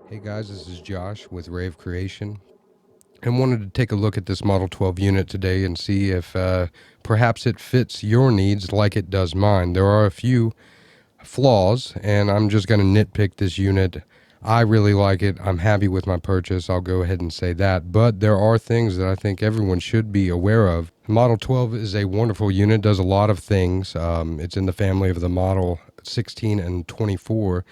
Hey guys, this is Josh with Rave Creation, and wanted to take a look at this Model 12 unit today and see if perhaps it fits your needs like it does mine. There are a few flaws, and I'm just going to nitpick this unit. I really like it. I'm happy with my purchase. I'll go ahead and say that. But there are things that I think everyone should be aware of. Model 12 is a wonderful unit, does a lot of things. It's in the family of the Model 16 and 24,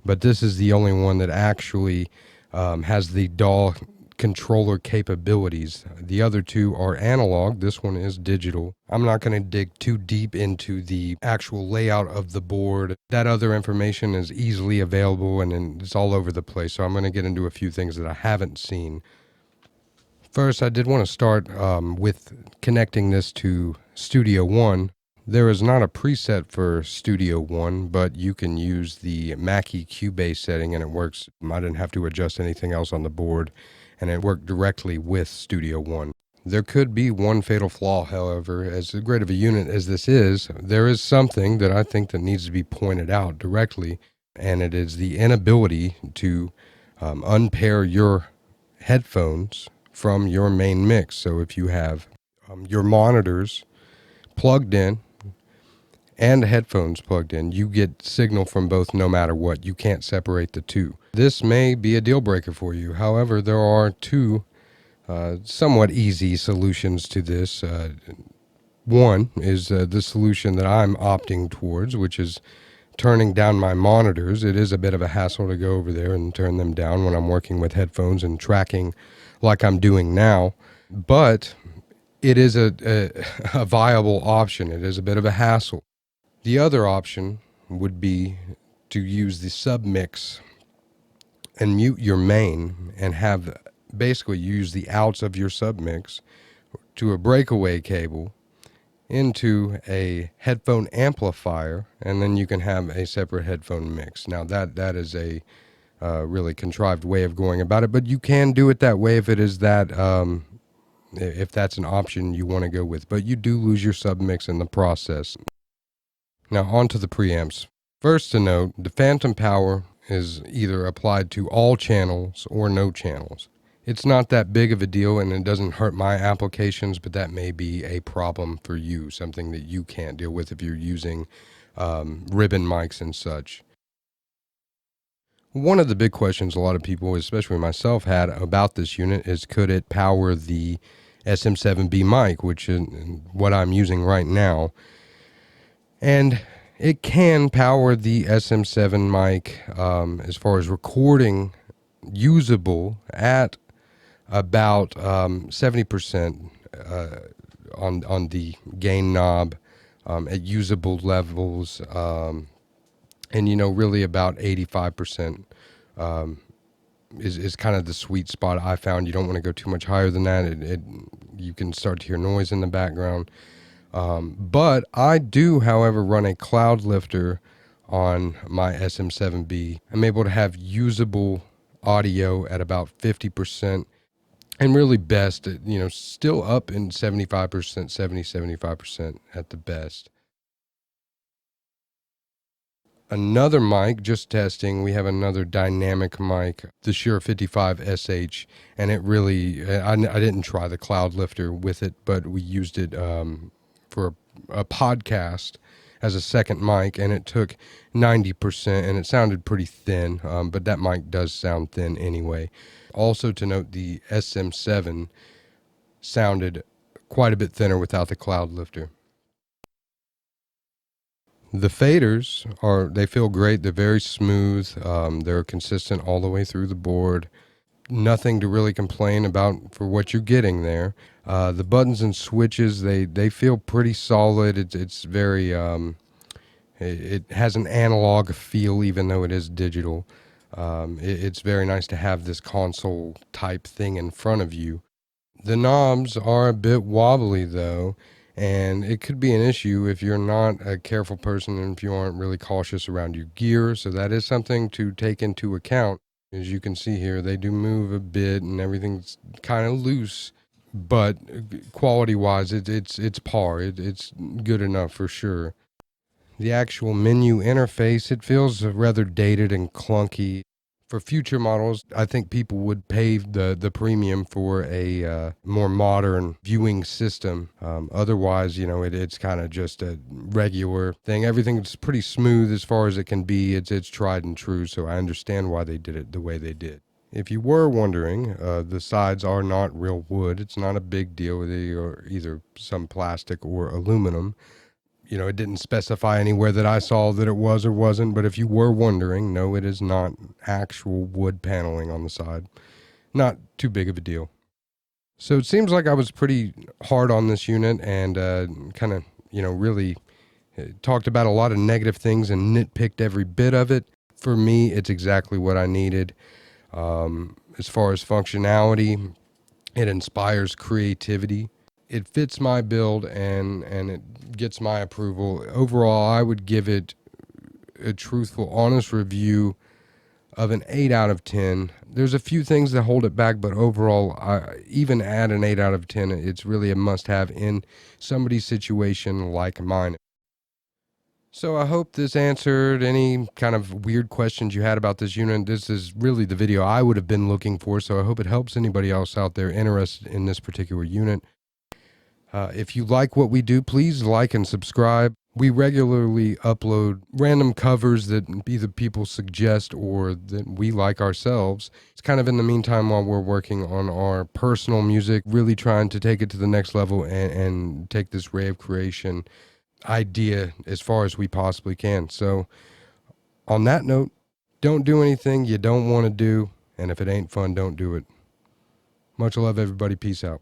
but this is the only one that actually has the DAW controller capabilities. The other two are analog. This one is digital. I'm not going to dig too deep into the actual layout of the board. That other information is easily available and it's all over the place. So I'm going to get into a few things that I haven't seen. First, I did want to start with connecting this to Studio One. There is not a preset for Studio One, but you can use the Mackie Cubase setting and it works. I didn't have to adjust anything else on the board, and it worked directly with Studio One. There could be one fatal flaw, however. As great of a unit as this is, there is something that I think that needs to be pointed out directly, and it is the inability to unpair your headphones from your main mix. So if you have your monitors plugged in and headphones plugged in, you get signal from both no matter what. You can't separate the two. This may be a deal breaker for you. However, there are two somewhat easy solutions to this. One is the solution that I'm opting towards, which is turning down my monitors. It is a bit of a hassle to go over there and turn them down when I'm working with headphones and tracking like I'm doing now, but it is a viable option. It is a bit of a hassle. The other option would be to use the submix and mute your main and have basically use the outs of your submix to a breakaway cable into a headphone amplifier, and then you can have a separate headphone mix. Now that is a really contrived way of going about it, but you can do it that way if it is that if that's an option you want to go with. But you do lose your submix in the process. Now on to the preamps. First to note, the phantom power is either applied to all channels or no channels. It's not that big of a deal and it doesn't hurt my applications, but that may be a problem for you, something that you can't deal with if you're using ribbon mics and such. One of the big questions a lot of people, especially myself, had about this unit is could it power the SM7B mic, which is what I'm using right now. And it can power the SM7 mic as far as recording usable at about 70% on the gain knob at usable levels, and really about 85% is kind of the sweet spot I found. You don't want to go too much higher than that. You can start to hear noise in the background. But I do, however, run a cloud lifter on my SM7B. I'm able to have usable audio at about 50%, and really best, still up in 75%, 75% at the best. Another mic, just testing, we have another dynamic mic, the Shure 55SH, and it really, I didn't try the cloud lifter with it, but we used it for a podcast as a second mic, and it took 90%, and it sounded pretty thin, but that mic does sound thin anyway. Also to note, the SM7 sounded quite a bit thinner without the cloud lifter. The faders they feel great. They're very smooth. They're consistent all the way through the board. Nothing to really complain about for what you're getting there. The buttons and switches, they feel pretty solid. It's very, it has an analog feel even though it is digital. It's very nice to have this console type thing in front of you. The knobs are a bit wobbly though, and it could be an issue if you're not a careful person and if you aren't really cautious around your gear. So that is something to take into account. As you can see here, they do move a bit and everything's kind of loose, but quality wise, it's par. It's good enough for sure. The actual menu interface, it feels rather dated and clunky. For future models, I think people would pay the premium for a more modern viewing system. Otherwise, it's kind of just a regular thing. Everything's pretty smooth as far as it can be. It's tried and true, so I understand why they did it the way they did. If you were wondering, the sides are not real wood. It's not a big deal. They are either some plastic or aluminum. It didn't specify anywhere that I saw that it was or wasn't, but if you were wondering, no, it is not actual wood paneling on the side. Not too big of a deal. So it seems like I was pretty hard on this unit and kind of, really talked about a lot of negative things and nitpicked every bit of it. For me, it's exactly what I needed. As far as functionality, it inspires creativity. It fits my build and it gets my approval. Overall, I would give it a truthful, honest review of an 8 out of 10. There's a few things that hold it back, but overall, even at an 8 out of 10, it's really a must-have in somebody's situation like mine. So I hope this answered any kind of weird questions you had about this unit. This is really the video I would have been looking for, so I hope it helps anybody else out there interested in this particular unit. If you like what we do, please like and subscribe. We regularly upload random covers that either people suggest or that we like ourselves. It's kind of in the meantime while we're working on our personal music, really trying to take it to the next level and take this rave creation idea as far as we possibly can. So on that note, don't do anything you don't want to do, and if it ain't fun, don't do it. Much love, everybody. Peace out.